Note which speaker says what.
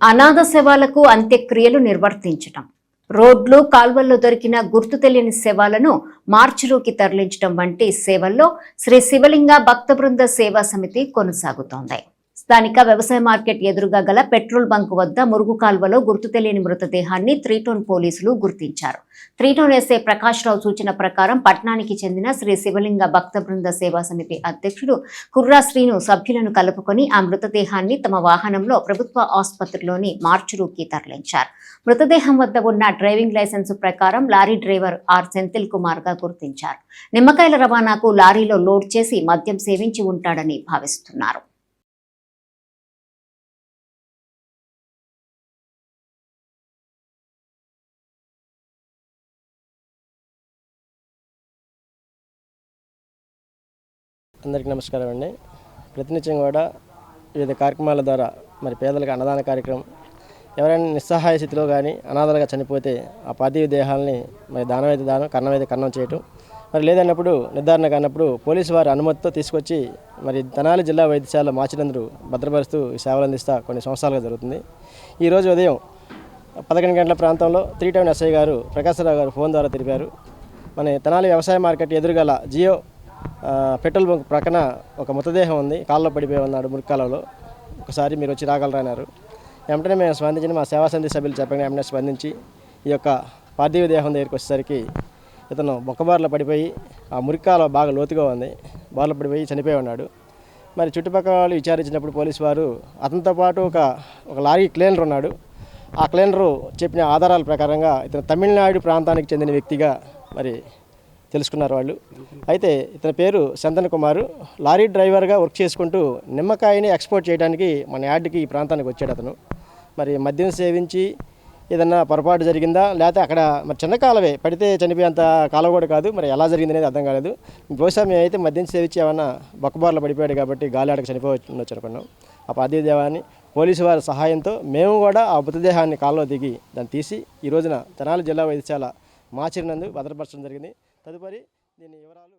Speaker 1: అనాథ శవాలకు అంత్యక్రియలు నిర్వర్తించటం, రోడ్లు కాల్వల్లో దొరికిన గుర్తు తెలియని శవాలను మార్చులోకి తరలించడం వంటి సేవల్లో శ్రీ శివలింగ భక్త బృంద సేవా సమితి కొనసాగుతోంది. స్థానిక వ్యవసాయ మార్కెట్ ఎదురుగా గల పెట్రోల్ బంక్ వద్ద మురుగు కాల్వలో గుర్తు తెలియని మృతదేహాన్ని 3 టౌన్ పోలీసులు గుర్తించారు. 3 టౌన్ ఎస్ఐ ప్రకాష్ రావు సూచన ప్రకారం పట్టణానికి చెందిన శ్రీ శివలింగ భక్త బృంద సేవా సమితి అధ్యక్షుడు కుర్రా శ్రీను సభ్యులను కలుపుకొని ఆ మృతదేహాన్ని తమ వాహనంలో ప్రభుత్వ ఆసుపత్రిలోని మార్చురుకి తరలించారు. మృతదేహం వద్ద ఉన్న డ్రైవింగ్ లైసెన్సు ప్రకారం lorry driver R Senthil Kumar గా గుర్తించారు. నిమ్మకాయల రవాణాకు లారీలో లోడ్ చేసి మద్యం సేవించి ఉంటాడని భావిస్తున్నారు.
Speaker 2: అందరికీ నమస్కారం అండి. ప్రతినిత్యం కూడా వివిధ కార్యక్రమాల ద్వారా మరి పేదలకు అన్నదాన కార్యక్రమం, ఎవరైనా నిస్సహాయ స్థితిలో కానీ అనాథలుగా చనిపోతే ఆ పార్థివ దేహాలని మరి దానమైతే దానం, కన్నమైతే కన్నం చేయటం, మరి లేదన్నప్పుడు నిర్ధారణ కానప్పుడు పోలీసు వారి అనుమతితో తీసుకొచ్చి మరి తెనాలి జిల్లా వైద్యశాల మార్చినందు భద్రపరుస్తూ ఈ సేవలు అందిస్తా కొన్ని సంవత్సరాలుగా జరుగుతుంది. ఈరోజు ఉదయం 11 గంటల ప్రాంతంలో 3 టౌన్ ఎస్ఐ గారు ప్రకాశరావు గారు ఫోన్ ద్వారా తెలిపారు, మన తెనాలి వ్యవసాయ మార్కెట్ ఎదురుగల జియో పెట్రోల్ బంక్ ప్రక్కన ఒక మృతదేహం ఉంది, కాల్లో పడిపోయి ఉన్నాడు మురికాలలో, ఒకసారి మీరు వచ్చి రాగలరా అన్నారు. వెంటనే మేము స్పందించి మా సేవా సమితి సభ్యులు చెప్పగానే వెంటనే స్పందించి ఈ యొక్క పార్థివ దేహం దగ్గరికి వచ్చేసరికి ఇతను బొక్కబార్లో పడిపోయి ఆ మురికాల బాగా లోతుగా ఉంది, బార్లో పడిపోయి చనిపోయి ఉన్నాడు. మరి చుట్టుపక్కల వాళ్ళు విచారించినప్పుడు పోలీసు వారు అతనితో పాటు ఒక లారీ క్లీనర్ ఉన్నాడు. ఆ క్లీనరు చెప్పిన ఆధారాల ప్రకారంగా ఇతను తమిళనాడు ప్రాంతానికి చెందిన వ్యక్తిగా మరి తెలుసుకున్నారు వాళ్ళు. అయితే ఇతని పేరు చందన్ కుమార్, లారీ డ్రైవర్గా వర్క్ చేసుకుంటూ నిమ్మకాయని ఎక్స్పోర్ట్ చేయడానికి మన యార్డ్కి ఈ ప్రాంతానికి వచ్చాడు అతను. మరి మద్యం సేవించి ఏదన్నా పొరపాటు జరిగిందా, లేకపోతే అక్కడ మరి చిన్న కాలవే పడితే చనిపోయేంత కాలువ కూడా కాదు, మరి ఎలా జరిగింది అనేది అర్థం కాలేదు. బహుశా మేమైతే మద్యం సేవించి ఏమన్నా బొక్కబార్లో పడిపోయాడు కాబట్టి గాలిఆడకు చనిపోవచ్చు అనుకున్నాం. ఆ పార్థివ దేహాన్ని పోలీసు వారి సహాయంతో మేము కూడా ఆ మృతదేహాన్ని కాలువ దిగి దాన్ని తీసి ఈ రోజున తెనాలి జిల్లా వైద్యశాల మార్చినందు భద్రపరచడం జరిగింది. తదుపరి దీని వివరాలు